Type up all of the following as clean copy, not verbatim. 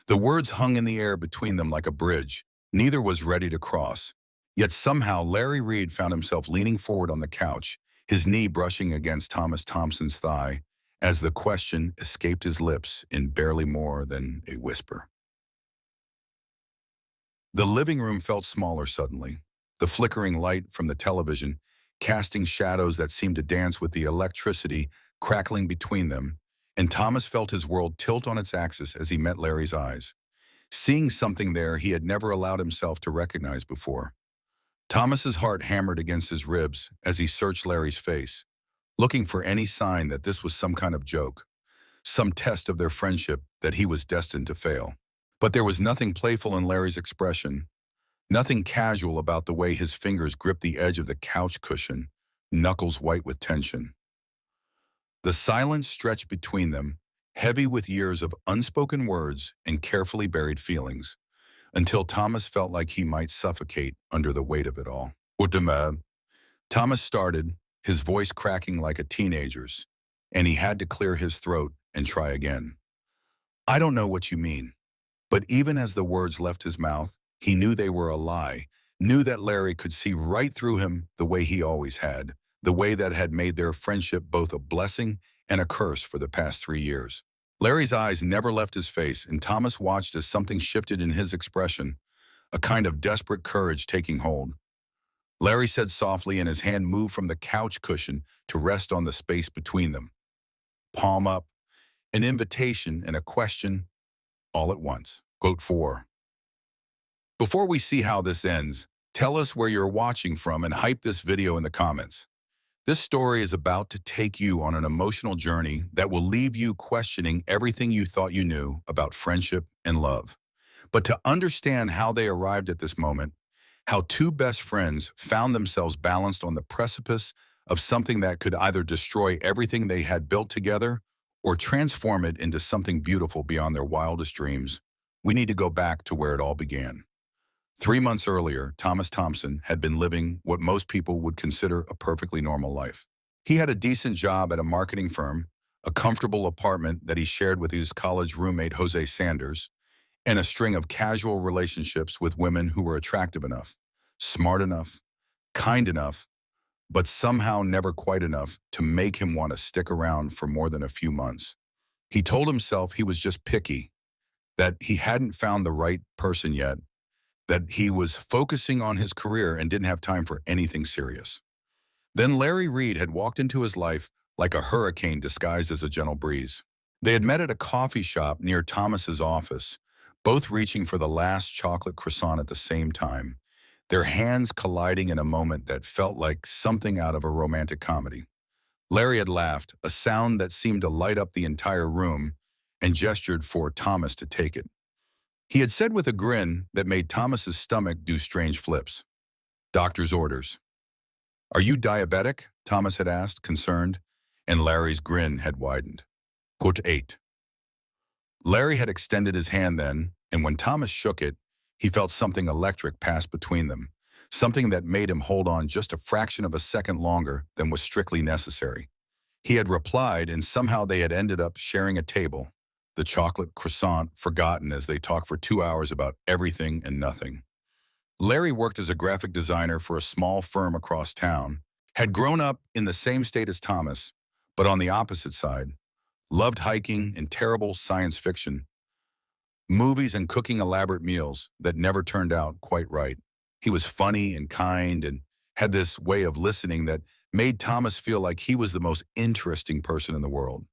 The words hung in the air between them like a bridge. Neither was ready to cross. Yet somehow Larry Reed found himself leaning forward on the couch, his knee brushing against Thomas Thompson's thigh, as the question escaped his lips in barely more than a whisper. The living room felt smaller suddenly, the flickering light from the television casting shadows that seemed to dance with the electricity crackling between them, and Thomas felt his world tilt on its axis as he met Larry's eyes, seeing something there he had never allowed himself to recognize before. Thomas's heart hammered against his ribs as he searched Larry's face, looking for any sign that this was some kind of joke, some test of their friendship that he was destined to fail. But there was nothing playful in Larry's expression, nothing casual about the way his fingers gripped the edge of the couch cushion, knuckles white with tension. The silence stretched between them, heavy with years of unspoken words and carefully buried feelings, until Thomas felt like he might suffocate under the weight of it all. Utamab. Thomas started, his voice cracking like a teenager's, and he had to clear his throat and try again. I don't know what you mean. But even as the words left his mouth, he knew they were a lie, knew that Larry could see right through him the way he always had, the way that had made their friendship both a blessing and a curse for the past 3 years. Larry's eyes never left his face, and Thomas watched as something shifted in his expression, a kind of desperate courage taking hold. Larry said softly, and his hand moved from the couch cushion to rest on the space between them. Palm up, an invitation and a question all at once. Quote 4. Before we see how this ends, tell us where you're watching from and hype this video in the comments. This story is about to take you on an emotional journey that will leave you questioning everything you thought you knew about friendship and love. But to understand how they arrived at this moment, how two best friends found themselves balanced on the precipice of something that could either destroy everything they had built together or transform it into something beautiful beyond their wildest dreams, we need to go back to where it all began. 3 months earlier, Thomas Thompson had been living what most people would consider a perfectly normal life. He had a decent job at a marketing firm, a comfortable apartment that he shared with his college roommate Jose Sanders, and a string of casual relationships with women who were attractive enough, smart enough, kind enough, but somehow never quite enough to make him want to stick around for more than a few months. He told himself he was just picky, that he hadn't found the right person yet, that he was focusing on his career and didn't have time for anything serious. Then Larry Reed had walked into his life like a hurricane disguised as a gentle breeze. They had met at a coffee shop near Thomas's office, both reaching for the last chocolate croissant at the same time, their hands colliding in a moment that felt like something out of a romantic comedy. Larry had laughed, a sound that seemed to light up the entire room, and gestured for Thomas to take it. He had said with a grin that made Thomas's stomach do strange flips. Doctor's orders. Are you diabetic? Thomas had asked, concerned, and Larry's grin had widened. Quote 8. Larry had extended his hand then, and when Thomas shook it, he felt something electric pass between them, something that made him hold on just a fraction of a second longer than was strictly necessary. He had replied, and somehow they had ended up sharing a table, the chocolate croissant forgotten as they talked for 2 hours about everything and nothing. Larry worked as a graphic designer for a small firm across town, had grown up in the same state as Thomas, but on the opposite side, loved hiking and terrible science fiction, movies and cooking elaborate meals that never turned out quite right. He was funny and kind and had this way of listening that made Thomas feel like he was the most interesting person in the world.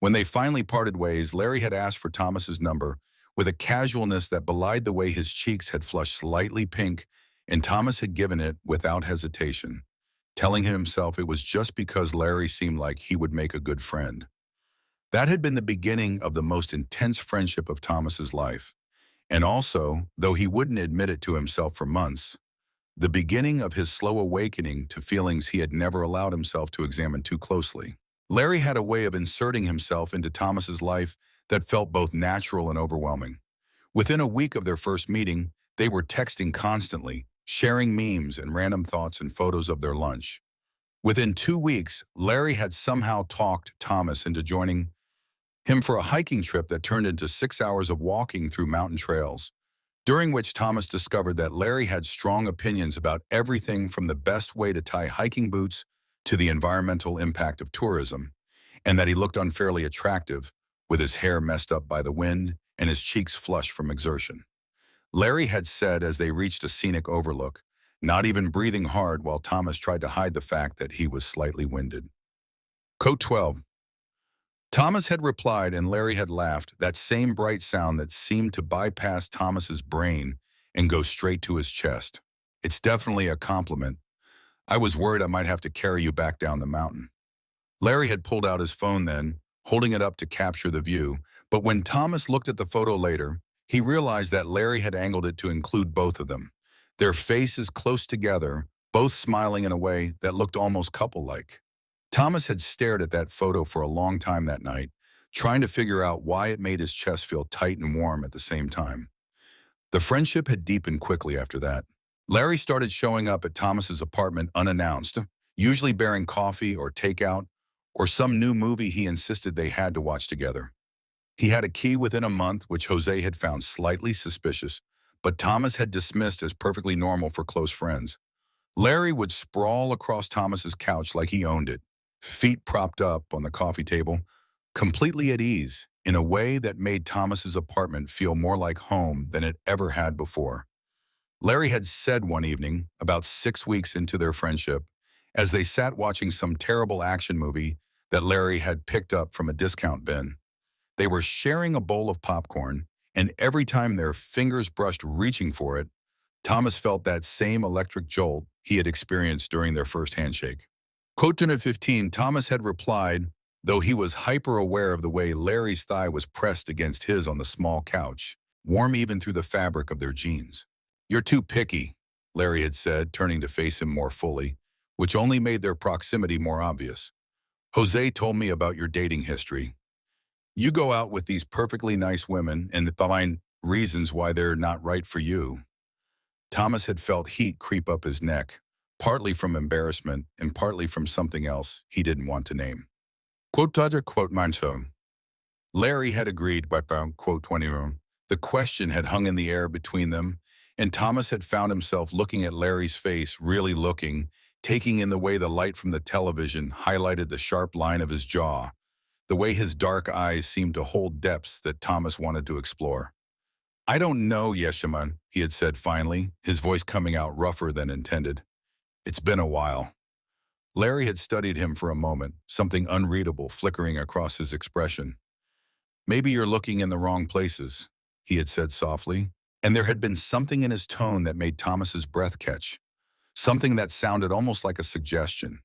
When they finally parted ways, Larry had asked for Thomas's number with a casualness that belied the way his cheeks had flushed slightly pink, and Thomas had given it without hesitation, telling himself it was just because Larry seemed like he would make a good friend. That had been the beginning of the most intense friendship of Thomas's life, and also, though he wouldn't admit it to himself for months, the beginning of his slow awakening to feelings he had never allowed himself to examine too closely. Larry had a way of inserting himself into Thomas's life that felt both natural and overwhelming. Within a week of their first meeting, they were texting constantly, sharing memes and random thoughts and photos of their lunch. Within 2 weeks, Larry had somehow talked Thomas into joining him for a hiking trip that turned into 6 hours of walking through mountain trails, during which Thomas discovered that Larry had strong opinions about everything from the best way to tie hiking boots to the environmental impact of tourism, and that he looked unfairly attractive, with his hair messed up by the wind and his cheeks flushed from exertion. Larry had said as they reached a scenic overlook, not even breathing hard while Thomas tried to hide the fact that he was slightly winded. Code 12. Thomas had replied and Larry had laughed, that same bright sound that seemed to bypass Thomas's brain and go straight to his chest. It's definitely a compliment. I was worried I might have to carry you back down the mountain. Larry had pulled out his phone then, holding it up to capture the view, but when Thomas looked at the photo later, he realized that Larry had angled it to include both of them, their faces close together, both smiling in a way that looked almost couple-like. Thomas had stared at that photo for a long time that night, trying to figure out why it made his chest feel tight and warm at the same time. The friendship had deepened quickly after that. Larry started showing up at Thomas's apartment unannounced, usually bearing coffee or takeout, or some new movie he insisted they had to watch together. He had a key within a month, which Jose had found slightly suspicious, but Thomas had dismissed as perfectly normal for close friends. Larry would sprawl across Thomas's couch like he owned it, feet propped up on the coffee table, completely at ease, in a way that made Thomas's apartment feel more like home than it ever had before. Larry had said one evening, about 6 weeks into their friendship, as they sat watching some terrible action movie that Larry had picked up from a discount bin. They were sharing a bowl of popcorn, and every time their fingers brushed reaching for it, Thomas felt that same electric jolt he had experienced during their first handshake. Quote 15, Thomas had replied, though he was hyper-aware of the way Larry's thigh was pressed against his on the small couch, warm even through the fabric of their jeans. "You're too picky," Larry had said, turning to face him more fully, which only made their proximity more obvious. "Jose told me about your dating history. You go out with these perfectly nice women and find reasons why they're not right for you." Thomas had felt heat creep up his neck, partly from embarrassment and partly from something else he didn't want to name. Quote other quote Manto. Larry had agreed by quote 20. The question had hung in the air between them, and Thomas had found himself looking at Larry's face, really looking, taking in the way the light from the television highlighted the sharp line of his jaw, the way his dark eyes seemed to hold depths that Thomas wanted to explore. "I don't know, Yeshaman," he had said finally, his voice coming out rougher than intended. "It's been a while." Larry had studied him for a moment, something unreadable flickering across his expression. "Maybe you're looking in the wrong places," he had said softly, and there had been something in his tone that made Thomas's breath catch, something that sounded almost like a suggestion.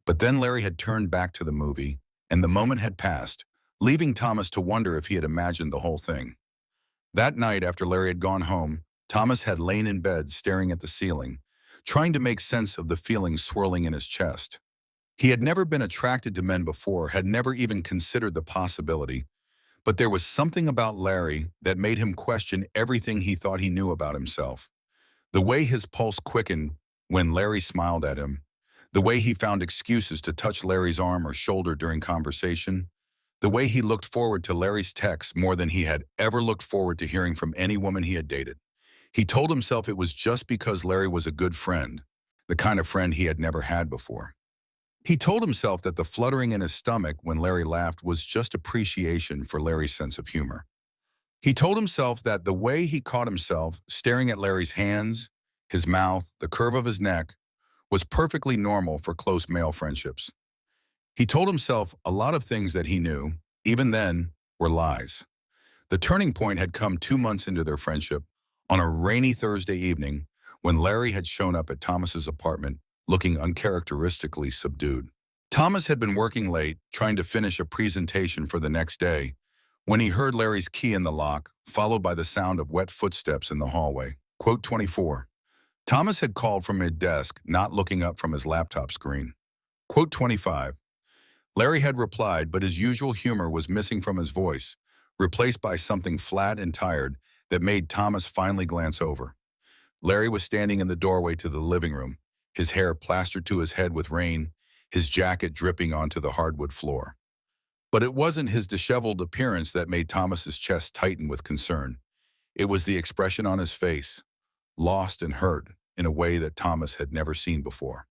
But then Larry had turned back to the movie, and the moment had passed, leaving Thomas to wonder if he had imagined the whole thing. That night, after Larry had gone home, Thomas had lain in bed staring at the ceiling, trying to make sense of the feelings swirling in his chest. He had never been attracted to men before, had never even considered the possibility, but there was something about Larry that made him question everything he thought he knew about himself. The way his pulse quickened when Larry smiled at him, the way he found excuses to touch Larry's arm or shoulder during conversation, the way he looked forward to Larry's texts more than he had ever looked forward to hearing from any woman he had dated. He told himself it was just because Larry was a good friend, the kind of friend he had never had before. He told himself that the fluttering in his stomach when Larry laughed was just appreciation for Larry's sense of humor. He told himself that the way he caught himself staring at Larry's hands, his mouth, the curve of his neck, was perfectly normal for close male friendships. He told himself a lot of things that he knew, even then, were lies. The turning point had come 2 months into their friendship, on a rainy Thursday evening, when Larry had shown up at Thomas's apartment looking uncharacteristically subdued. Thomas had been working late, trying to finish a presentation for the next day, when he heard Larry's key in the lock, followed by the sound of wet footsteps in the hallway. Quote 24. Thomas had called from his desk, not looking up from his laptop screen. Quote 25. Larry had replied, but his usual humor was missing from his voice, replaced by something flat and tired that made Thomas finally glance over. Larry was standing in the doorway to the living room, his hair plastered to his head with rain, his jacket dripping onto the hardwood floor. But it wasn't his disheveled appearance that made Thomas's chest tighten with concern. It was the expression on his face, lost and hurt in a way that Thomas had never seen before.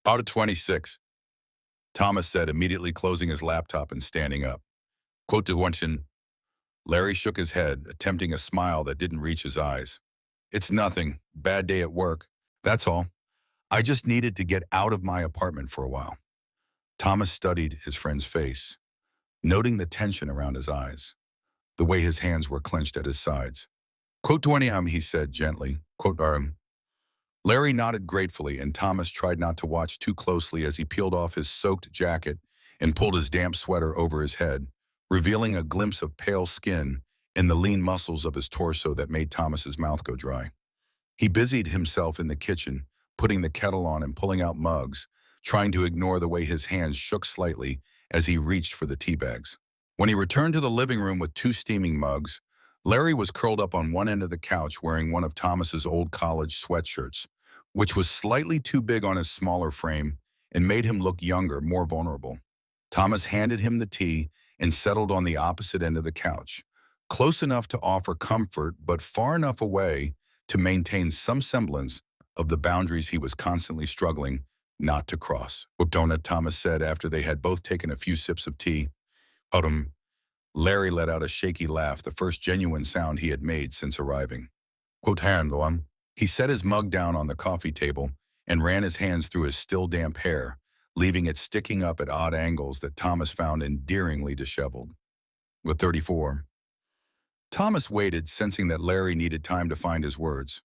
Out of 26, Thomas said, immediately closing his laptop and standing up. Quote to Winston. Larry shook his head, attempting a smile that didn't reach his eyes. It's nothing. Bad day at work. That's all. I just needed to get out of my apartment for a while. Thomas studied his friend's face, noting the tension around his eyes, the way his hands were clenched at his sides. Quote to him, he said gently. Quote Larry nodded gratefully, and Thomas tried not to watch too closely as he peeled off his soaked jacket and pulled his damp sweater over his head, revealing a glimpse of pale skin and the lean muscles of his torso that made Thomas's mouth go dry. He busied himself in the kitchen, putting the kettle on and pulling out mugs, trying to ignore the way his hands shook slightly as he reached for the tea bags. When he returned to the living room with two steaming mugs, Larry was curled up on one end of the couch wearing one of Thomas's old college sweatshirts, which was slightly too big on his smaller frame and made him look younger, more vulnerable. Thomas handed him the tea and settled on the opposite end of the couch, close enough to offer comfort but far enough away to maintain some semblance of the boundaries he was constantly struggling not to cross. Updona, Thomas said after they had both taken a few sips of tea. Larry let out a shaky laugh, the first genuine sound he had made since arriving. Quote, he set his mug down on the coffee table and ran his hands through his still damp hair, leaving it sticking up at odd angles that Thomas found endearingly disheveled. With 34. Thomas waited, sensing that Larry needed time to find his words.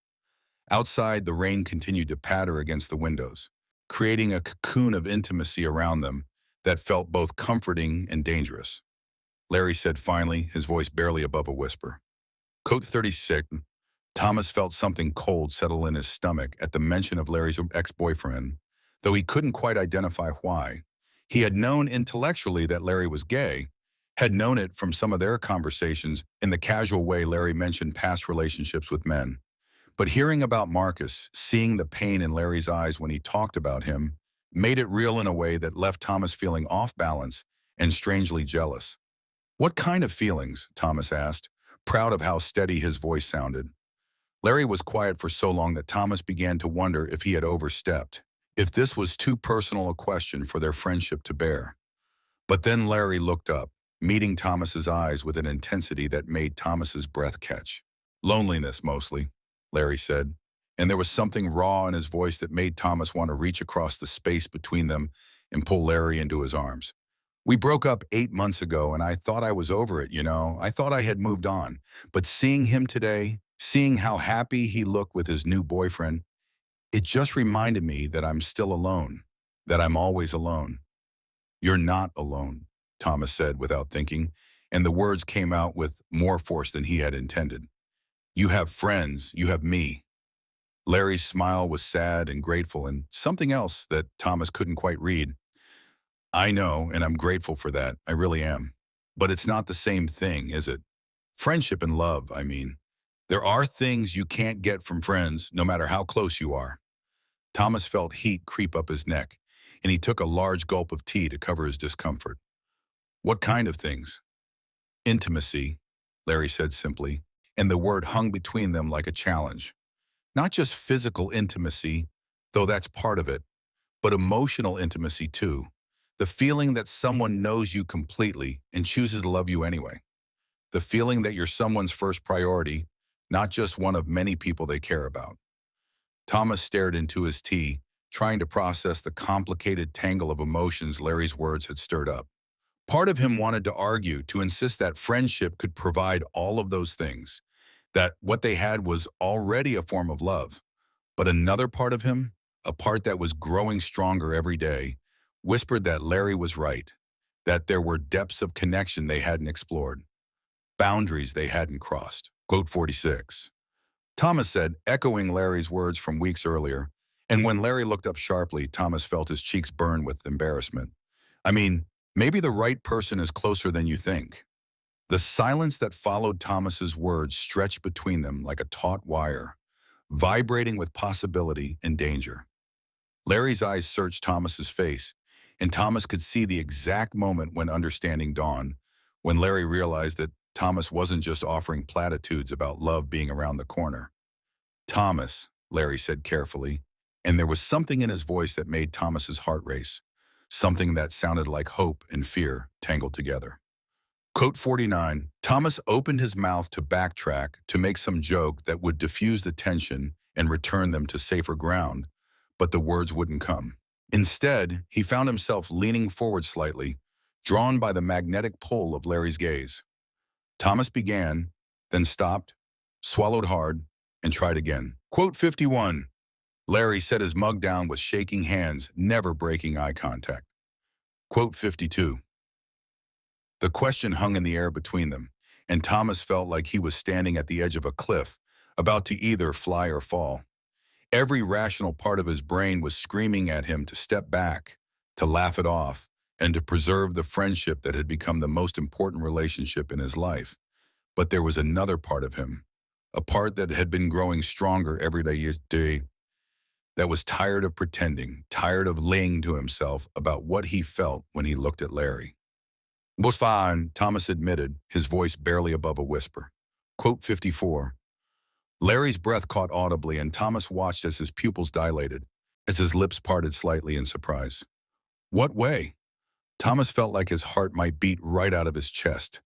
Outside, the rain continued to patter against the windows, creating a cocoon of intimacy around them that felt both comforting and dangerous. Larry said finally, his voice barely above a whisper. Code 36. Thomas felt something cold settle in his stomach at the mention of Larry's ex-boyfriend, though he couldn't quite identify why. He had known intellectually that Larry was gay, had known it from some of their conversations in the casual way Larry mentioned past relationships with men. But hearing about Marcus, seeing the pain in Larry's eyes when he talked about him, made it real in a way that left Thomas feeling off balance and strangely jealous. What kind of feelings? Thomas asked, proud of how steady his voice sounded. Larry was quiet for so long that Thomas began to wonder if he had overstepped, if this was too personal a question for their friendship to bear. But then Larry looked up, meeting Thomas's eyes with an intensity that made Thomas's breath catch. Loneliness, mostly, Larry said, and there was something raw in his voice that made Thomas want to reach across the space between them and pull Larry into his arms. We broke up 8 months ago, and I thought I was over it, I thought I had moved on. But seeing him today, seeing how happy he looked with his new boyfriend, it just reminded me that I'm still alone, that I'm always alone. You're not alone, Thomas said without thinking, and the words came out with more force than he had intended. You have friends, you have me. Larry's smile was sad and grateful, and something else that Thomas couldn't quite read. I know, and I'm grateful for that, I really am. But it's not the same thing, is it? Friendship and love, I mean. There are things you can't get from friends, no matter how close you are. Thomas felt heat creep up his neck, and he took a large gulp of tea to cover his discomfort. What kind of things? Intimacy, Larry said simply, and the word hung between them like a challenge. Not just physical intimacy, though that's part of it, but emotional intimacy too. The feeling that someone knows you completely and chooses to love you anyway. The feeling that you're someone's first priority, not just one of many people they care about. Thomas stared into his tea, trying to process the complicated tangle of emotions Larry's words had stirred up. Part of him wanted to argue, to insist that friendship could provide all of those things, that what they had was already a form of love. But another part of him, a part that was growing stronger every day, whispered that Larry was right, that there were depths of connection they hadn't explored, boundaries they hadn't crossed. Quote 46. Thomas said, echoing Larry's words from weeks earlier, and when Larry looked up sharply, Thomas felt his cheeks burn with embarrassment. I mean, maybe the right person is closer than you think. The silence that followed Thomas's words stretched between them like a taut wire, vibrating with possibility and danger. Larry's eyes searched Thomas's face, and Thomas could see the exact moment when understanding dawned, when Larry realized that Thomas wasn't just offering platitudes about love being around the corner. Thomas, Larry said carefully, and there was something in his voice that made Thomas's heart race, something that sounded like hope and fear tangled together. Quote 49, Thomas opened his mouth to backtrack, to make some joke that would diffuse the tension and return them to safer ground, but the words wouldn't come. Instead, he found himself leaning forward slightly, drawn by the magnetic pull of Larry's gaze. Thomas began, then stopped, swallowed hard, and tried again. Quote 51, Larry set his mug down with shaking hands, never breaking eye contact. Quote 52, the question hung in the air between them, and Thomas felt like he was standing at the edge of a cliff, about to either fly or fall. Every rational part of his brain was screaming at him to step back, to laugh it off, and to preserve the friendship that had become the most important relationship in his life. But there was another part of him, a part that had been growing stronger every day, that was tired of pretending, tired of lying to himself about what he felt when he looked at Larry. "Was fine," Thomas admitted, his voice barely above a whisper. Quote 54. Larry's breath caught audibly, and Thomas watched as his pupils dilated, as his lips parted slightly in surprise. What way? Thomas felt like his heart might beat right out of his chest.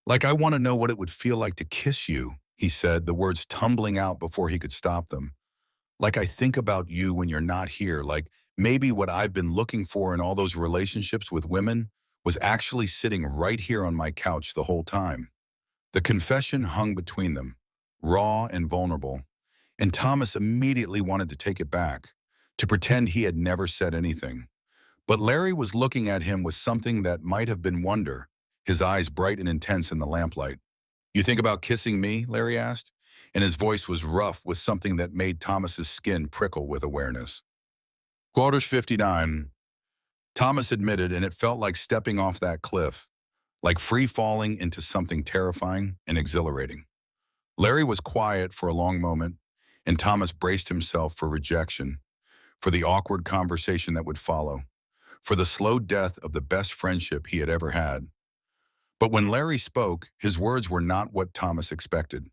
Like, I want to know what it would feel like to kiss you, he said, the words tumbling out before he could stop them. Like, I think about you when you're not here, like maybe what I've been looking for in all those relationships with women was actually sitting right here on my couch the whole time. The confession hung between them, raw and vulnerable, and Thomas immediately wanted to take it back, to pretend he had never said anything. But Larry was looking at him with something that might have been wonder, his eyes bright and intense in the lamplight. You think about kissing me? Larry asked, and his voice was rough with something that made Thomas's skin prickle with awareness. Quarters 59. Thomas admitted, and it felt like stepping off that cliff, like free falling into something terrifying and exhilarating. Larry was quiet for a long moment, and Thomas braced himself for rejection, for the awkward conversation that would follow, for the slow death of the best friendship he had ever had. But when Larry spoke, his words were not what Thomas expected.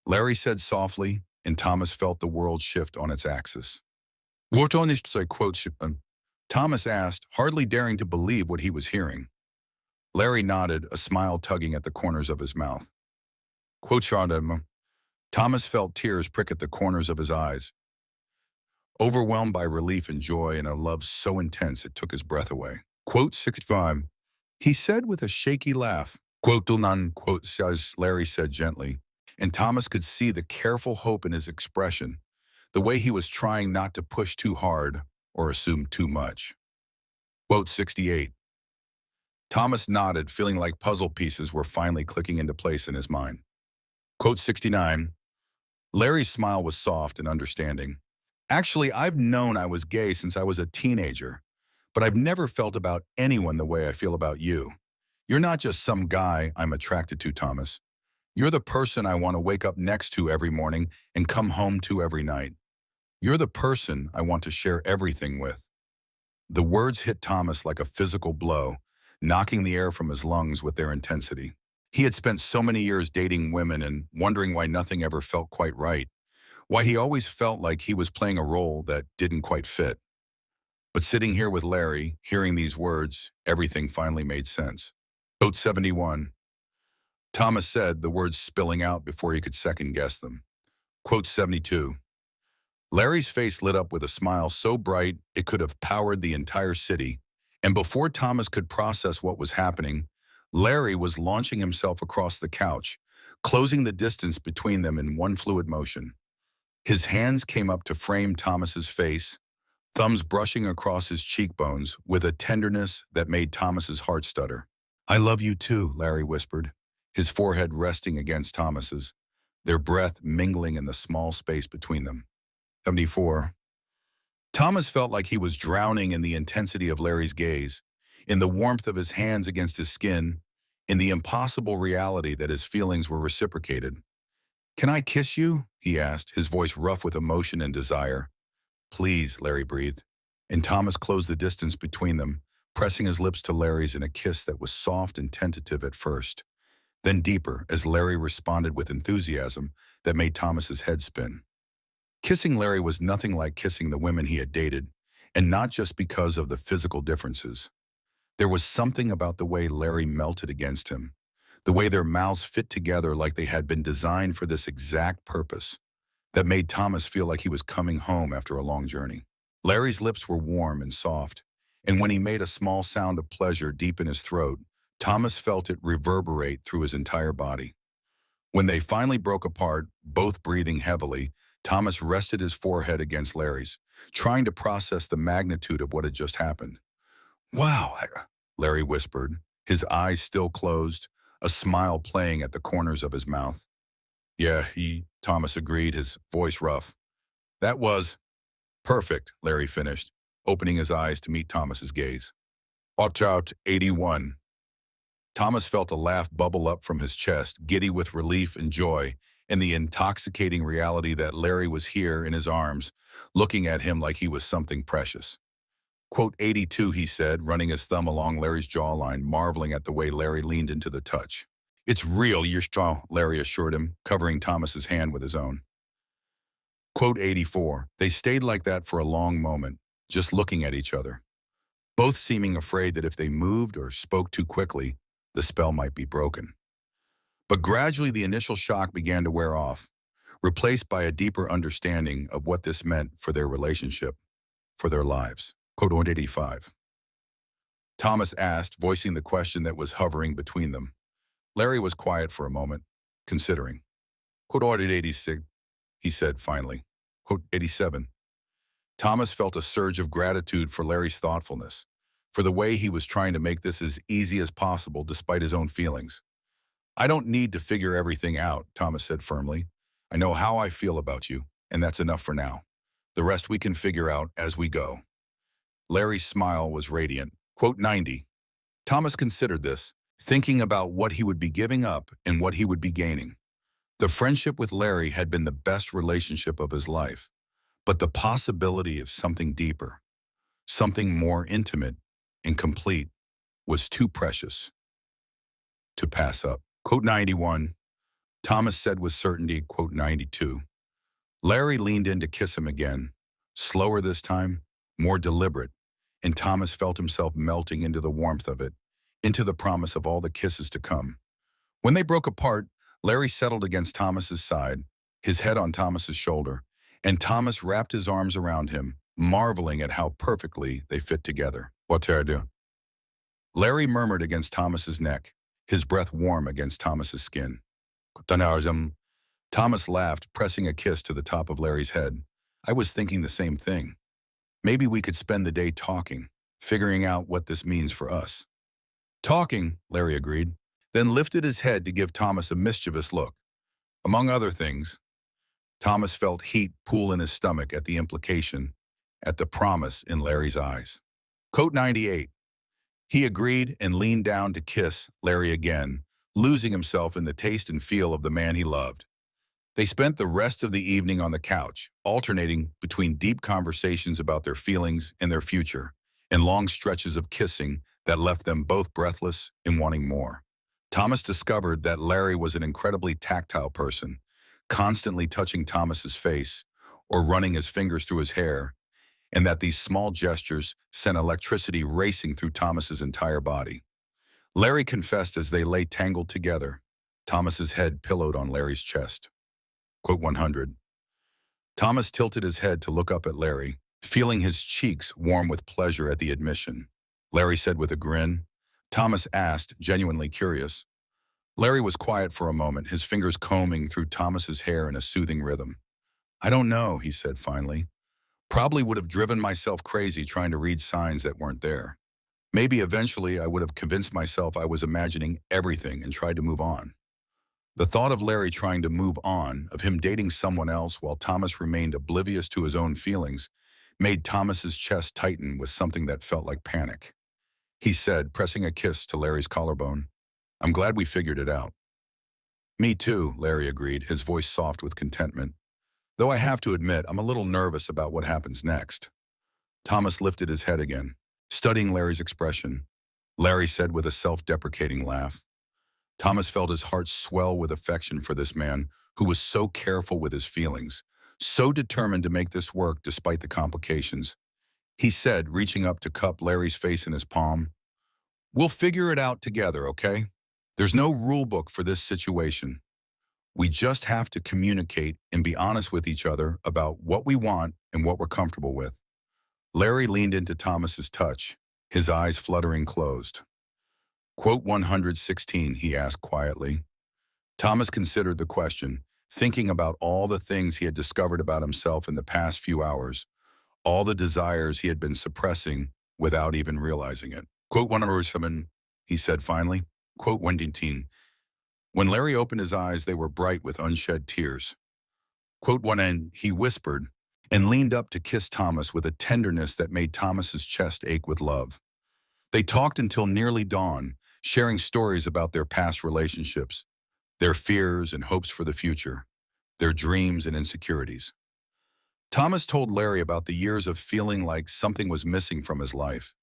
Larry said softly, and Thomas felt the world shift on its axis. What on this quote? Thomas asked, hardly daring to believe what he was hearing. Larry nodded, a smile tugging at the corners of his mouth. Quote, Thomas felt tears prick at the corners of his eyes, overwhelmed by relief and joy and a love so intense it took his breath away. Quote 65. He said with a shaky laugh. Quote, none, quote, says Larry said gently, and Thomas could see the careful hope in his expression, the way he was trying not to push too hard or assume too much. Quote 68. Thomas nodded, feeling like puzzle pieces were finally clicking into place in his mind. Quote 69. Larry's smile was soft and understanding. Actually, I've known I was gay since I was a teenager, but I've never felt about anyone the way I feel about you. You're not just some guy I'm attracted to, Thomas. You're the person I want to wake up next to every morning and come home to every night. You're the person I want to share everything with. The words hit Thomas like a physical blow, knocking the air from his lungs with their intensity. He had spent so many years dating women and wondering why nothing ever felt quite right, why he always felt like he was playing a role that didn't quite fit. But sitting here with Larry, hearing these words, everything finally made sense. Quote 71. Thomas said, the words spilling out before he could second-guess them. Quote 72. Larry's face lit up with a smile so bright it could have powered the entire city, and before Thomas could process what was happening, Larry was launching himself across the couch, closing the distance between them in one fluid motion. His hands came up to frame Thomas's face, thumbs brushing across his cheekbones with a tenderness that made Thomas's heart stutter. I love you too, Larry whispered, his forehead resting against Thomas's, their breath mingling in the small space between them. 74. Thomas felt like he was drowning in the intensity of Larry's gaze, in the warmth of his hands against his skin, in the impossible reality that his feelings were reciprocated. Can I kiss you? He asked, his voice rough with emotion and desire. Please, Larry breathed, and Thomas closed the distance between them, pressing his lips to Larry's in a kiss that was soft and tentative at first, then deeper as Larry responded with enthusiasm that made Thomas's head spin. Kissing Larry was nothing like kissing the women he had dated, and not just because of the physical differences. There was something about the way Larry melted against him, the way their mouths fit together like they had been designed for this exact purpose, that made Thomas feel like he was coming home after a long journey. Larry's lips were warm and soft, and when he made a small sound of pleasure deep in his throat, Thomas felt it reverberate through his entire body. When they finally broke apart, both breathing heavily, Thomas rested his forehead against Larry's, trying to process the magnitude of what had just happened. "Wow," Larry whispered, his eyes still closed, a smile playing at the corners of his mouth. "Yeah, Thomas agreed, his voice rough. "That was perfect," Larry finished, opening his eyes to meet Thomas's gaze. "Watch out, 81. Thomas felt a laugh bubble up from his chest, giddy with relief and joy, and the intoxicating reality that Larry was here in his arms, looking at him like he was something precious. Quote 82, he said, running his thumb along Larry's jawline, marveling at the way Larry leaned into the touch. "It's real, you're strong," Larry assured him, covering Thomas's hand with his own. Quote 84, they stayed like that for a long moment, just looking at each other, both seeming afraid that if they moved or spoke too quickly, the spell might be broken. But gradually the initial shock began to wear off, replaced by a deeper understanding of what this meant for their relationship, for their lives. Quote 185. Thomas asked, voicing the question that was hovering between them. Larry was quiet for a moment, considering. Quote 86, he said finally. Quote 87. Thomas felt a surge of gratitude for Larry's thoughtfulness, for the way he was trying to make this as easy as possible despite his own feelings. "I don't need to figure everything out," Thomas said firmly. "I know how I feel about you, and that's enough for now. The rest we can figure out as we go." Larry's smile was radiant. Quote 90. Thomas considered this, thinking about what he would be giving up and what he would be gaining. The friendship with Larry had been the best relationship of his life, but the possibility of something deeper, something more intimate and complete, was too precious to pass up. Quote 91. Thomas said with certainty, quote 92. Larry leaned in to kiss him again, slower this time, more deliberate, and Thomas felt himself melting into the warmth of it, into the promise of all the kisses to come. When they broke apart, Larry settled against Thomas's side, his head on Thomas's shoulder, and Thomas wrapped his arms around him, marveling at how perfectly they fit together. "What did I do?" Larry murmured against Thomas's neck, his breath warm against Thomas's skin. Thomas laughed, pressing a kiss to the top of Larry's head. "I was thinking the same thing. Maybe we could spend the day talking, figuring out what this means for us." "Talking," Larry agreed, then lifted his head to give Thomas a mischievous look. Among other things, Thomas felt heat pool in his stomach at the implication, at the promise in Larry's eyes. Quote 98. He agreed and leaned down to kiss Larry again, losing himself in the taste and feel of the man he loved. They spent the rest of the evening on the couch, alternating between deep conversations about their feelings and their future, and long stretches of kissing that left them both breathless and wanting more. Thomas discovered that Larry was an incredibly tactile person, constantly touching Thomas's face or running his fingers through his hair, and that these small gestures sent electricity racing through Thomas's entire body. Larry confessed as they lay tangled together, Thomas's head pillowed on Larry's chest. Quote 100. Thomas tilted his head to look up at Larry, feeling his cheeks warm with pleasure at the admission. Larry said with a grin. Thomas asked, genuinely curious. Larry was quiet for a moment, his fingers combing through Thomas's hair in a soothing rhythm. "I don't know," he said finally. "Probably would have driven myself crazy trying to read signs that weren't there. Maybe eventually I would have convinced myself I was imagining everything and tried to move on." The thought of Larry trying to move on, of him dating someone else while Thomas remained oblivious to his own feelings, made Thomas's chest tighten with something that felt like panic. He said, pressing a kiss to Larry's collarbone, "I'm glad we figured it out." "Me too," Larry agreed, his voice soft with contentment. "Though I have to admit, I'm a little nervous about what happens next." Thomas lifted his head again. Studying Larry's expression, Larry said with a self-deprecating laugh. Thomas felt his heart swell with affection for this man who was so careful with his feelings, so determined to make this work despite the complications. He said, reaching up to cup Larry's face in his palm, "We'll figure it out together, okay? There's no rule book for this situation. We just have to communicate and be honest with each other about what we want and what we're comfortable with." Larry leaned into Thomas's touch, his eyes fluttering closed. Quote 116, he asked quietly. Thomas considered the question, thinking about all the things he had discovered about himself in the past few hours, all the desires he had been suppressing without even realizing it. Quote 107, he said finally. Quote 118. When Larry opened his eyes, they were bright with unshed tears. Quote 1, and he whispered and leaned up to kiss Thomas with a tenderness that made Thomas's chest ache with love. They talked until nearly dawn, sharing stories about their past relationships, their fears and hopes for the future, their dreams and insecurities. Thomas told Larry about the years of feeling like something was missing from his life,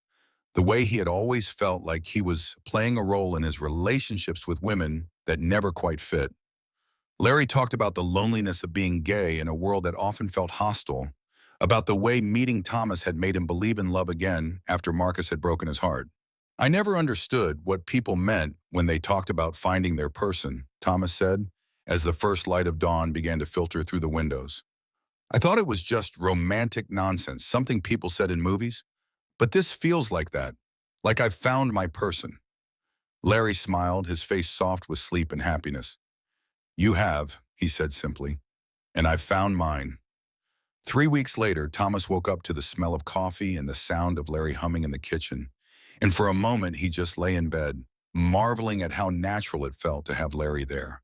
the way he had always felt like he was playing a role in his relationships with women that never quite fit. Larry talked about the loneliness of being gay in a world that often felt hostile, about the way meeting Thomas had made him believe in love again after Marcus had broken his heart. "I never understood what people meant when they talked about finding their person," Thomas said, as the first light of dawn began to filter through the windows. "I thought it was just romantic nonsense, something people said in movies. But this feels like that, like I've found my person." Larry smiled, his face soft with sleep and happiness. "You have," he said simply, "and I've found mine." 3 weeks later, Thomas woke up to the smell of coffee and the sound of Larry humming in the kitchen. And for a moment, he just lay in bed, marveling at how natural it felt to have Larry there.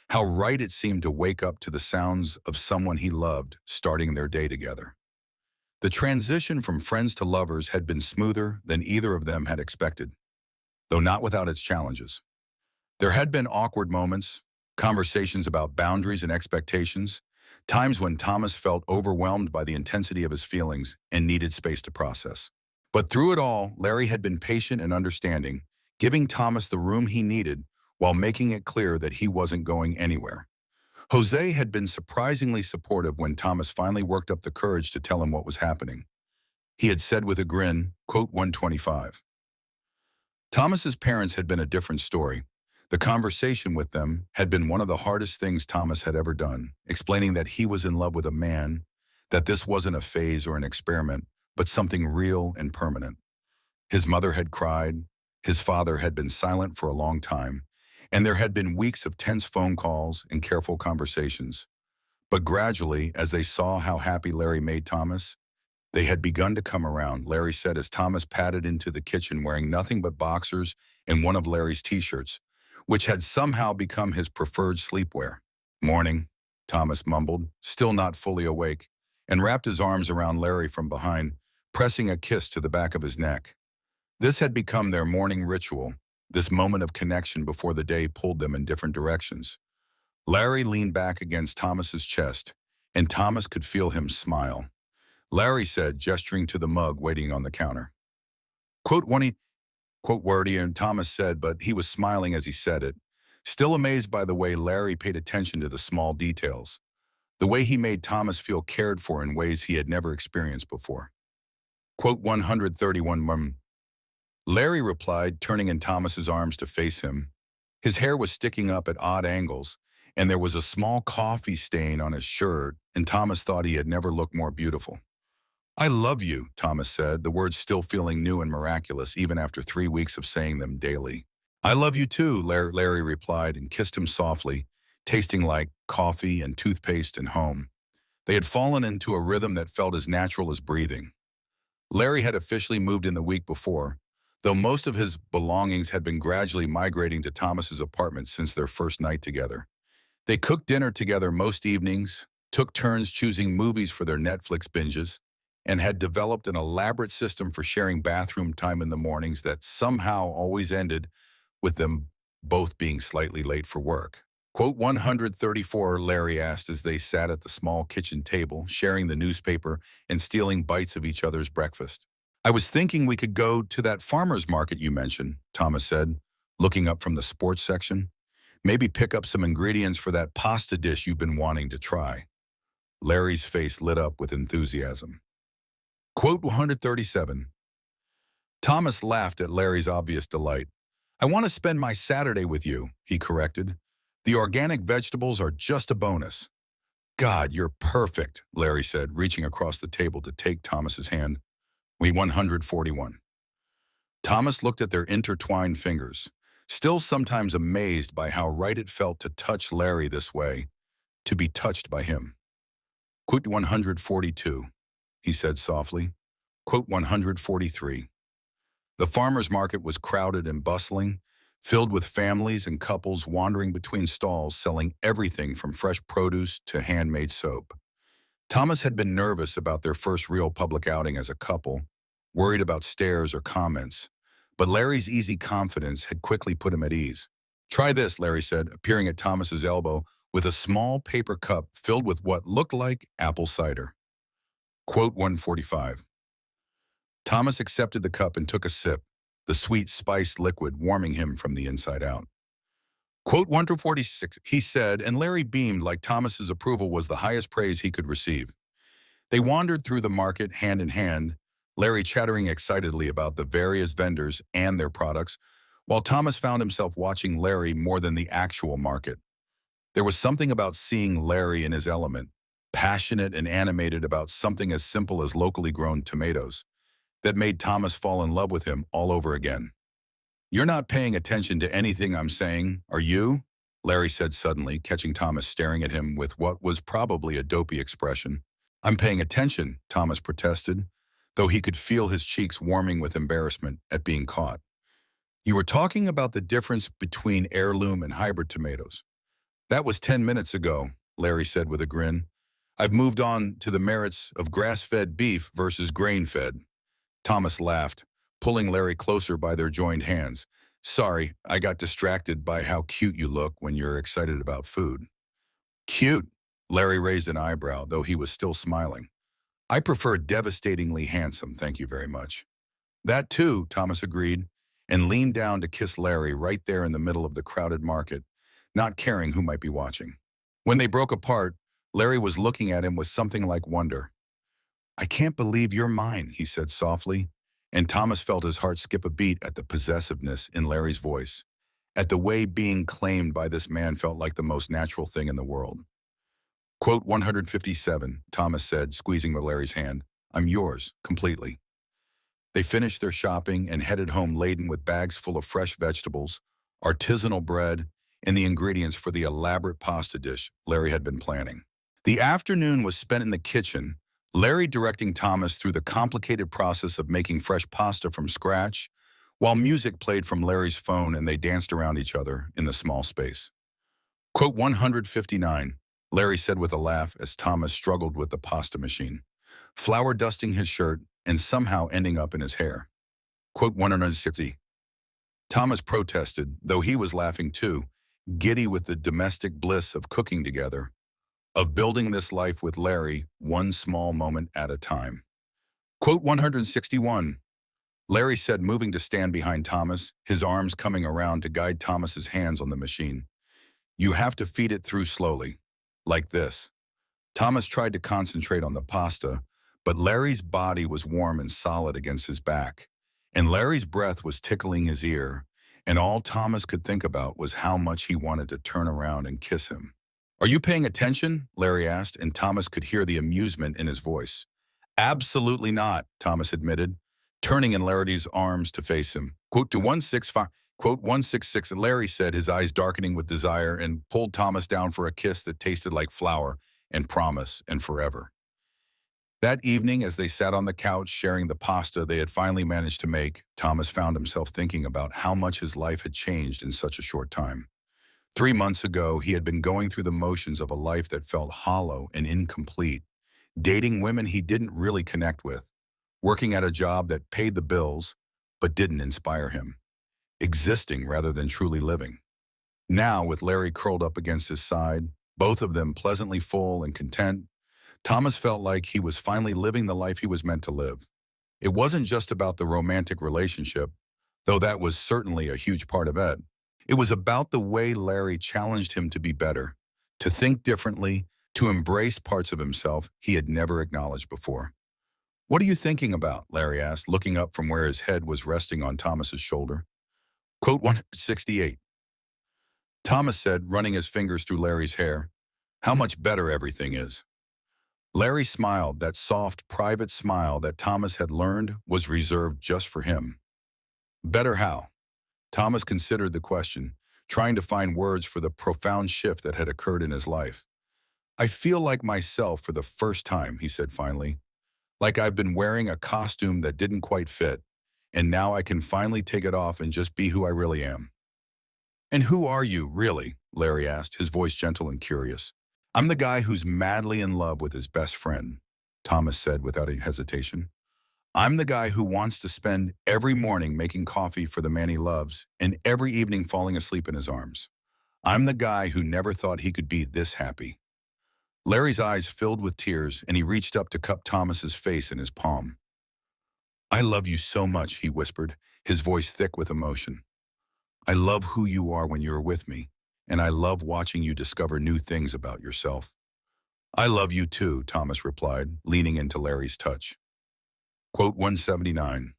How right it seemed to wake up to the sounds of someone he loved starting their day together. The transition from friends to lovers had been smoother than either of them had expected, though not without its challenges. There had been awkward moments, conversations about boundaries and expectations, times when Thomas felt overwhelmed by the intensity of his feelings and needed space to process. But through it all, Larry had been patient and understanding, giving Thomas the room he needed while making it clear that he wasn't going anywhere. Jose had been surprisingly supportive when Thomas finally worked up the courage to tell him what was happening. He had said with a grin, quote 125. Thomas's parents had been a different story. The conversation with them had been one of the hardest things Thomas had ever done, explaining that he was in love with a man, that this wasn't a phase or an experiment, but something real and permanent. His mother had cried, his father had been silent for a long time, and there had been weeks of tense phone calls and careful conversations. But gradually, as they saw how happy Larry made Thomas, they had begun to come around, Larry said as Thomas padded into the kitchen wearing nothing but boxers and one of Larry's t-shirts, which had somehow become his preferred sleepwear. "Morning," Thomas mumbled, still not fully awake, and wrapped his arms around Larry from behind, pressing a kiss to the back of his neck. This had become their morning ritual, this moment of connection before the day pulled them in different directions. Larry leaned back against Thomas's chest, and Thomas could feel him smile. Larry said, gesturing to the mug waiting on the counter. Quote one, quote wordy, and Thomas said, but he was smiling as he said it, still amazed by the way Larry paid attention to the small details, the way he made Thomas feel cared for in ways he had never experienced before. Quote 131, Larry replied, turning in Thomas's arms to face him. His hair was sticking up at odd angles, and there was a small coffee stain on his shirt, and Thomas thought he had never looked more beautiful. "I love you," Thomas said, the words still feeling new and miraculous even after 3 weeks of saying them daily. "I love you too," Larry replied and kissed him softly, tasting like coffee and toothpaste and home. They had fallen into a rhythm that felt as natural as breathing. Larry had officially moved in the week before, though most of his belongings had been gradually migrating to Thomas's apartment since their first night together. They cooked dinner together most evenings, took turns choosing movies for their Netflix binges, and had developed an elaborate system for sharing bathroom time in the mornings that somehow always ended with them both being slightly late for work. Quote 134, Larry asked as they sat at the small kitchen table, sharing the newspaper and stealing bites of each other's breakfast. I was thinking we could go to that farmer's market you mentioned, Thomas said, looking up from the sports section. Maybe pick up some ingredients for that pasta dish you've been wanting to try. Larry's face lit up with enthusiasm. Quote 137. Thomas laughed at Larry's obvious delight. I want to spend my Saturday with you, he corrected. The organic vegetables are just a bonus. God, you're perfect, Larry said, reaching across the table to take Thomas's hand. We 141. Thomas looked at their intertwined fingers, still sometimes amazed by how right it felt to touch Larry this way, to be touched by him. Quote 142, he said softly. Quote 143. The farmer's market was crowded and bustling, filled with families and couples wandering between stalls selling everything from fresh produce to handmade soap. Thomas had been nervous about their first real public outing as a couple, worried about stares or comments, but Larry's easy confidence had quickly put him at ease. Try this, Larry said, appearing at Thomas's elbow with a small paper cup filled with what looked like apple cider. Quote 145. Thomas accepted the cup and took a sip, the sweet spiced liquid warming him from the inside out. Quote 146, he said, and Larry beamed like Thomas's approval was the highest praise he could receive. They wandered through the market hand in hand, Larry chattering excitedly about the various vendors and their products, while Thomas found himself watching Larry more than the actual market. There was something about seeing Larry in his element, passionate and animated about something as simple as locally grown tomatoes, that made Thomas fall in love with him all over again. You're not paying attention to anything I'm saying, are you? Larry said suddenly, catching Thomas staring at him with what was probably a dopey expression. I'm paying attention, Thomas protested, though he could feel his cheeks warming with embarrassment at being caught. You were talking about the difference between heirloom and hybrid tomatoes. That was 10 minutes ago, Larry said with a grin. I've moved on to the merits of grass-fed beef versus grain-fed. Thomas laughed, pulling Larry closer by their joined hands. Sorry, I got distracted by how cute you look when you're excited about food. Cute? Larry raised an eyebrow, though he was still smiling. I prefer devastatingly handsome, thank you very much. That too, Thomas agreed, and leaned down to kiss Larry right there in the middle of the crowded market, not caring who might be watching. When they broke apart, Larry was looking at him with something like wonder. I can't believe you're mine, he said softly, and Thomas felt his heart skip a beat at the possessiveness in Larry's voice, at the way being claimed by this man felt like the most natural thing in the world. Quote 157, Thomas said, squeezing Larry's hand. I'm yours, completely. They finished their shopping and headed home laden with bags full of fresh vegetables, artisanal bread, and the ingredients for the elaborate pasta dish Larry had been planning. The afternoon was spent in the kitchen, Larry directing Thomas through the complicated process of making fresh pasta from scratch, while music played from Larry's phone and they danced around each other in the small space. Quote 159, Larry said with a laugh as Thomas struggled with the pasta machine, flour dusting his shirt and somehow ending up in his hair. Quote 160. Thomas protested, though he was laughing too, giddy with the domestic bliss of cooking together, of building this life with Larry one small moment at a time. Quote 161. Larry said, moving to stand behind Thomas, his arms coming around to guide Thomas's hands on the machine. You have to feed it through slowly, like this. Thomas tried to concentrate on the pasta, but Larry's body was warm and solid against his back, and Larry's breath was tickling his ear, and all Thomas could think about was how much he wanted to turn around and kiss him. Are you paying attention? Larry asked, and Thomas could hear the amusement in his voice. Absolutely not, Thomas admitted, turning in Larry's arms to face him. Quote to 165, quote 166, Larry said, his eyes darkening with desire, and pulled Thomas down for a kiss that tasted like flour and promise and forever. That evening, as they sat on the couch sharing the pasta they had finally managed to make, Thomas found himself thinking about how much his life had changed in such a short time. 3 months ago, he had been going through the motions of a life that felt hollow and incomplete, dating women he didn't really connect with, working at a job that paid the bills but didn't inspire him, existing rather than truly living. Now, with Larry curled up against his side, both of them pleasantly full and content, Thomas felt like he was finally living the life he was meant to live. It wasn't just about the romantic relationship, though that was certainly a huge part of it. It was about the way Larry challenged him to be better, to think differently, to embrace parts of himself he had never acknowledged before. "What are you thinking about?" Larry asked, looking up from where his head was resting on Thomas's shoulder. Quote 168. Thomas said, running his fingers through Larry's hair, "How much better everything is." Larry smiled, that soft, private smile that Thomas had learned was reserved just for him. Better how? Thomas considered the question, trying to find words for the profound shift that had occurred in his life. "I feel like myself for the first time," he said finally. "Like I've been wearing a costume that didn't quite fit, and now I can finally take it off and just be who I really am." "And who are you, really?" Larry asked, his voice gentle and curious. "I'm the guy who's madly in love with his best friend," Thomas said without a hesitation. "I'm the guy who wants to spend every morning making coffee for the man he loves and every evening falling asleep in his arms. I'm the guy who never thought he could be this happy." Larry's eyes filled with tears, and he reached up to cup Thomas's face in his palm. "I love you so much," he whispered, his voice thick with emotion. "I love who you are when you're with me, and I love watching you discover new things about yourself." "I love you too," Thomas replied, leaning into Larry's touch. Quote 179.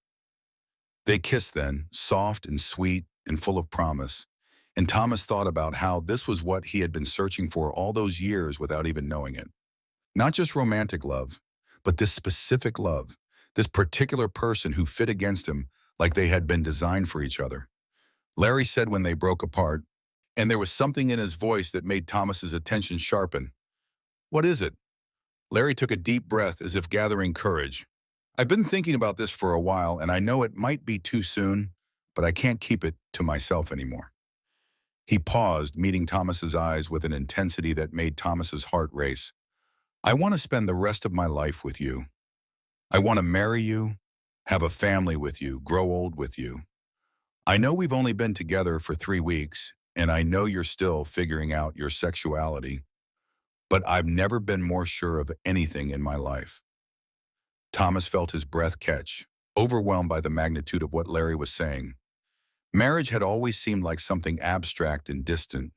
They kissed then, soft and sweet and full of promise, and Thomas thought about how this was what he had been searching for all those years without even knowing it. Not just romantic love, but this specific love, this particular person who fit against him like they had been designed for each other. Larry said when they broke apart, and there was something in his voice that made Thomas's attention sharpen. "What is it?" Larry took a deep breath as if gathering courage. "I've been thinking about this for a while, and I know it might be too soon, but I can't keep it to myself anymore." He paused, meeting Thomas's eyes with an intensity that made Thomas's heart race. "I want to spend the rest of my life with you. I want to marry you, have a family with you, grow old with you. I know we've only been together for 3 weeks, and I know you're still figuring out your sexuality, but I've never been more sure of anything in my life." Thomas felt his breath catch, overwhelmed by the magnitude of what Larry was saying. Marriage had always seemed like something abstract and distant,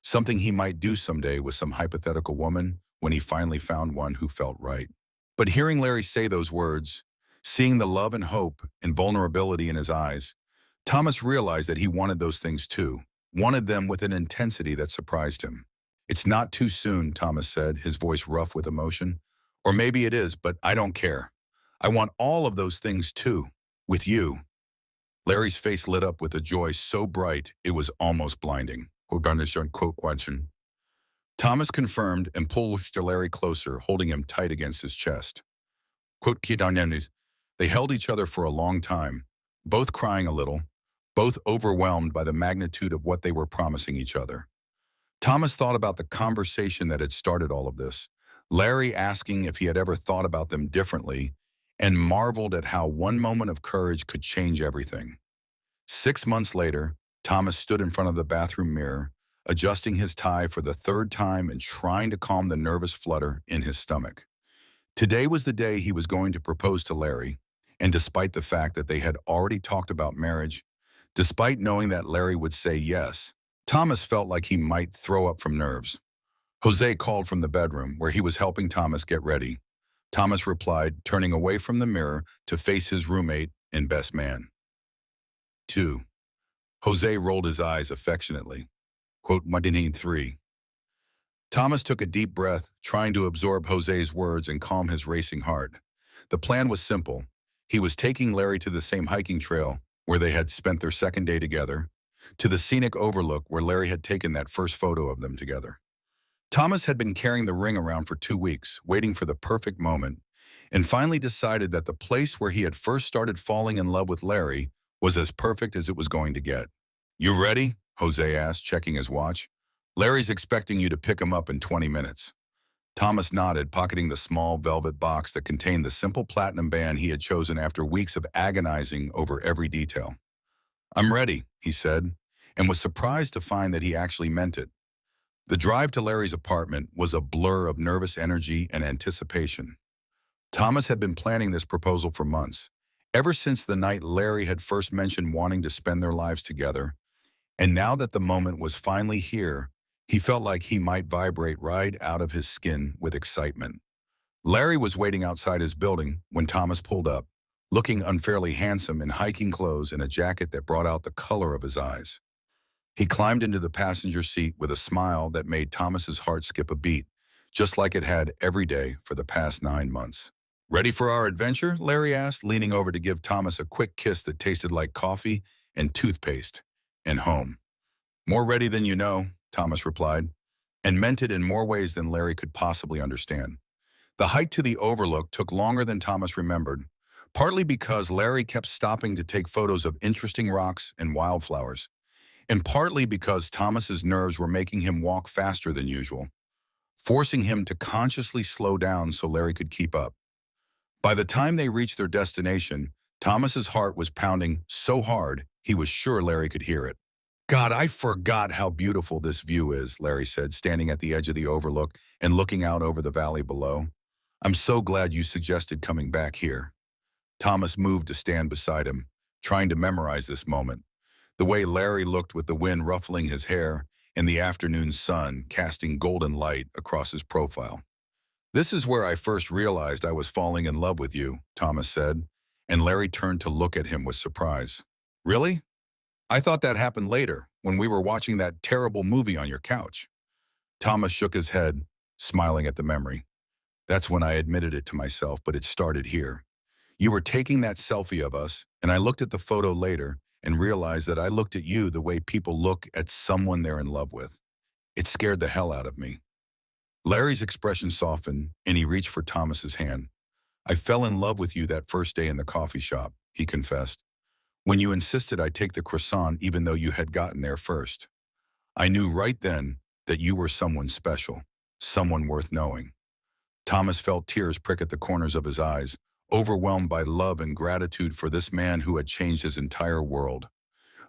something he might do someday with some hypothetical woman when he finally found one who felt right. But hearing Larry say those words, seeing the love and hope and vulnerability in his eyes, Thomas realized that he wanted those things too, wanted them with an intensity that surprised him. "It's not too soon," Thomas said, his voice rough with emotion. "Or maybe it is, but I don't care. I want all of those things too, with you." Larry's face lit up with a joy so bright it was almost blinding. Thomas confirmed and pulled Larry closer, holding him tight against his chest. They held each other for a long time, both crying a little, both overwhelmed by the magnitude of what they were promising each other. Thomas thought about the conversation that had started all of this, Larry asking if he had ever thought about them differently, and marveled at how one moment of courage could change everything. 6 months later, Thomas stood in front of the bathroom mirror, adjusting his tie for the third time and trying to calm the nervous flutter in his stomach. Today was the day he was going to propose to Larry, and despite the fact that they had already talked about marriage, despite knowing that Larry would say yes, Thomas felt like he might throw up from nerves. Jose called from the bedroom, where he was helping Thomas get ready. Thomas replied, turning away from the mirror to face his roommate and best man. 2. Jose rolled his eyes affectionately. Quote, 3. Thomas took a deep breath, trying to absorb Jose's words and calm his racing heart. The plan was simple. He was taking Larry to the same hiking trail where they had spent their second day together, to the scenic overlook where Larry had taken that first photo of them together. Thomas had been carrying the ring around for 2 weeks, waiting for the perfect moment, and finally decided that the place where he had first started falling in love with Larry was as perfect as it was going to get. "You ready?" Jose asked, checking his watch. "Larry's expecting you to pick him up in 20 minutes. Thomas nodded, pocketing the small velvet box that contained the simple platinum band he had chosen after weeks of agonizing over every detail. "I'm ready," he said, and was surprised to find that he actually meant it. The drive to Larry's apartment was a blur of nervous energy and anticipation. Thomas had been planning this proposal for months, Ever since the night Larry had first mentioned wanting to spend their lives together, and now that the moment was finally here, he felt like he might vibrate right out of his skin with excitement. Larry was waiting outside his building when Thomas pulled up, looking unfairly handsome in hiking clothes and a jacket that brought out the color of his eyes. He climbed into the passenger seat with a smile that made Thomas's heart skip a beat, just like it had every day for the past 9 months. Ready for our adventure? Larry asked, leaning over to give Thomas a quick kiss that tasted like coffee and toothpaste and home. More ready than you know, Thomas replied, and meant it in more ways than Larry could possibly understand. The hike to the overlook took longer than Thomas remembered, partly because Larry kept stopping to take photos of interesting rocks and wildflowers, and partly because Thomas's nerves were making him walk faster than usual, forcing him to consciously slow down so Larry could keep up. By the time they reached their destination, Thomas's heart was pounding so hard he was sure Larry could hear it. God, I forgot how beautiful this view is, Larry said, standing at the edge of the overlook and looking out over the valley below. I'm so glad you suggested coming back here. Thomas moved to stand beside him, trying to memorize this moment. The way Larry looked with the wind ruffling his hair and the afternoon sun casting golden light across his profile. This is where I first realized I was falling in love with you, Thomas said, and Larry turned to look at him with surprise. Really? I thought that happened later, when we were watching that terrible movie on your couch. Thomas shook his head, smiling at the memory. That's when I admitted it to myself, but it started here. You were taking that selfie of us, and I looked at the photo later and realized that I looked at you the way people look at someone they're in love with. It scared the hell out of me. Larry's expression softened, and he reached for Thomas's hand. I fell in love with you that first day in the coffee shop, he confessed. When you insisted I take the croissant even though you had gotten there first. I knew right then that you were someone special, someone worth knowing. Thomas felt tears prick at the corners of his eyes, overwhelmed by love and gratitude for this man who had changed his entire world.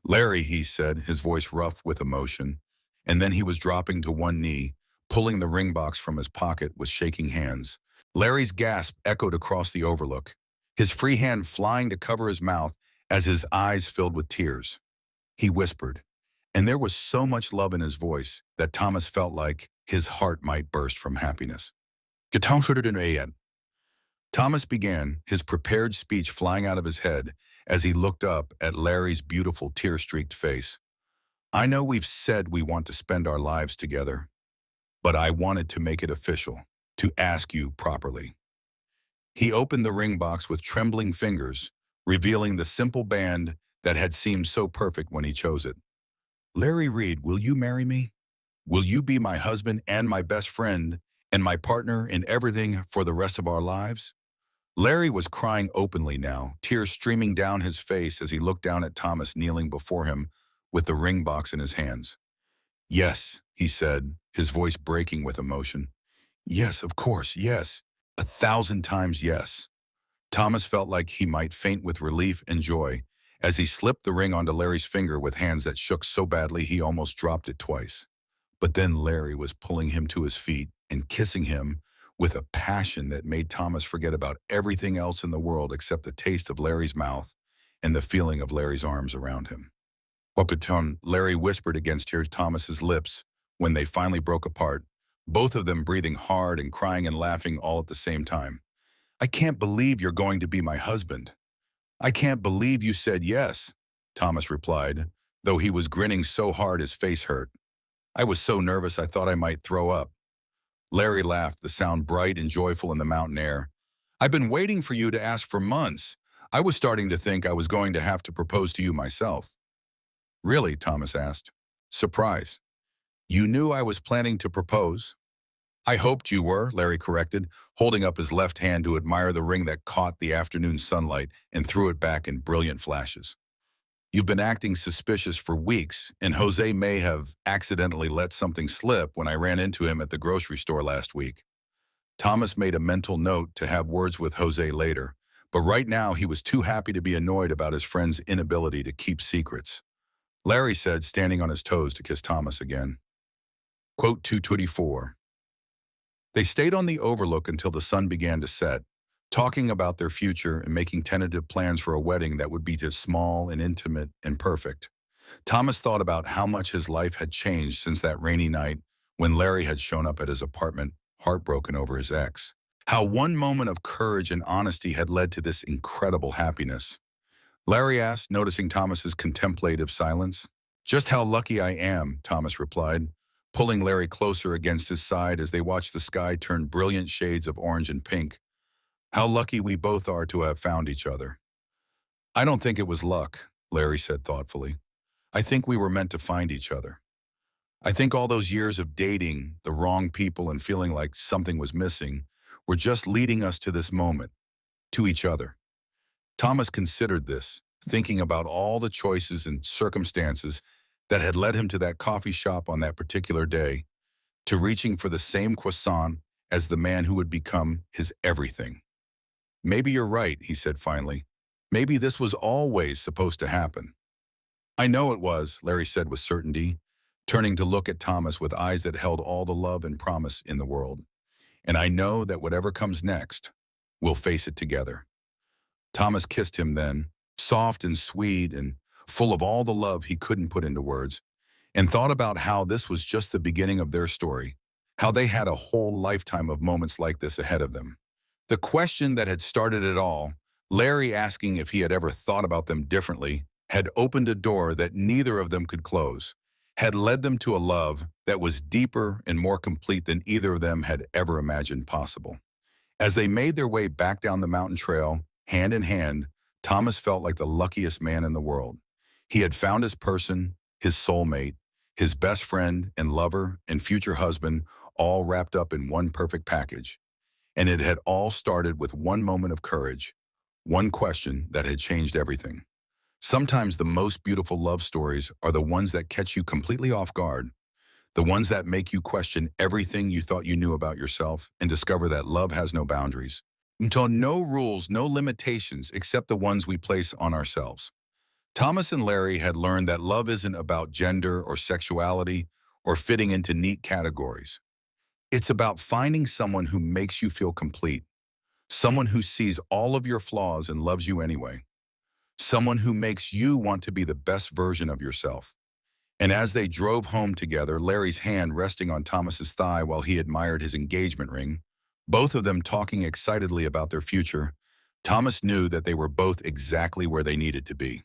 Larry, he said, his voice rough with emotion, and then he was dropping to one knee, pulling the ring box from his pocket with shaking hands. Larry's gasp echoed across the overlook, his free hand flying to cover his mouth as his eyes filled with tears. He whispered, and there was so much love in his voice that Thomas felt like his heart might burst from happiness. Thomas began, his prepared speech flying out of his head as he looked up at Larry's beautiful tear-streaked face. I know we've said we want to spend our lives together, but I wanted to make it official, to ask you properly. He opened the ring box with trembling fingers, revealing the simple band that had seemed so perfect when he chose it. Larry Reed, will you marry me? Will you be my husband and my best friend and my partner in everything for the rest of our lives? Larry was crying openly now, tears streaming down his face as he looked down at Thomas kneeling before him with the ring box in his hands. Yes, he said, his voice breaking with emotion. Yes, of course, yes. 1,000 times yes. Thomas felt like he might faint with relief and joy as he slipped the ring onto Larry's finger with hands that shook so badly he almost dropped it twice. But then Larry was pulling him to his feet and kissing him with a passion that made Thomas forget about everything else in the world except the taste of Larry's mouth and the feeling of Larry's arms around him. Wapiton, Larry whispered against Thomas's lips when they finally broke apart, both of them breathing hard and crying and laughing all at the same time. I can't believe you're going to be my husband. I can't believe you said yes, Thomas replied, though he was grinning so hard his face hurt. I was so nervous I thought I might throw up. Larry laughed, the sound bright and joyful in the mountain air. I've been waiting for you to ask for months. I was starting to think I was going to have to propose to you myself. Really? Thomas asked. Surprise. You knew I was planning to propose? I hoped you were, Larry corrected, holding up his left hand to admire the ring that caught the afternoon sunlight and threw it back in brilliant flashes. You've been acting suspicious for weeks, and Jose may have accidentally let something slip when I ran into him at the grocery store last week. Thomas made a mental note to have words with Jose later, but right now he was too happy to be annoyed about his friend's inability to keep secrets. Larry said, standing on his toes to kiss Thomas again. Quote 224. They stayed on the overlook until the sun began to set, talking about their future and making tentative plans for a wedding that would be just small and intimate and perfect. Thomas thought about how much his life had changed since that rainy night when Larry had shown up at his apartment, heartbroken over his ex. How one moment of courage and honesty had led to this incredible happiness. Larry asked, noticing Thomas's contemplative silence. "Just how lucky I am," Thomas replied, pulling Larry closer against his side as they watched the sky turn brilliant shades of orange and pink. "How lucky we both are to have found each other." "I don't think it was luck," Larry said thoughtfully. "I think we were meant to find each other. I think all those years of dating the wrong people and feeling like something was missing were just leading us to this moment, to each other." Thomas considered this, thinking about all the choices and circumstances that had led him to that coffee shop on that particular day, to reaching for the same croissant as the man who would become his everything. "Maybe you're right," he said finally. "Maybe this was always supposed to happen." "I know it was," Larry said with certainty, turning to look at Thomas with eyes that held all the love and promise in the world. "And I know that whatever comes next, we'll face it together." Thomas kissed him then, soft and sweet and full of all the love he couldn't put into words, and thought about how this was just the beginning of their story, how they had a whole lifetime of moments like this ahead of them. The question that had started it all, Larry asking if he had ever thought about them differently, had opened a door that neither of them could close, had led them to a love that was deeper and more complete than either of them had ever imagined possible. As they made their way back down the mountain trail, hand in hand, Thomas felt like the luckiest man in the world. He had found his person, his soulmate, his best friend and lover and future husband, all wrapped up in one perfect package. And it had all started with one moment of courage, one question that had changed everything. Sometimes the most beautiful love stories are the ones that catch you completely off guard, the ones that make you question everything you thought you knew about yourself and discover that love has no boundaries. Until no rules, no limitations except the ones we place on ourselves. Thomas and Larry had learned that love isn't about gender or sexuality or fitting into neat categories. It's about finding someone who makes you feel complete, someone who sees all of your flaws and loves you anyway, someone who makes you want to be the best version of yourself. And as they drove home together, Larry's hand resting on Thomas's thigh while he admired his engagement ring, both of them talking excitedly about their future, Thomas knew that they were both exactly where they needed to be.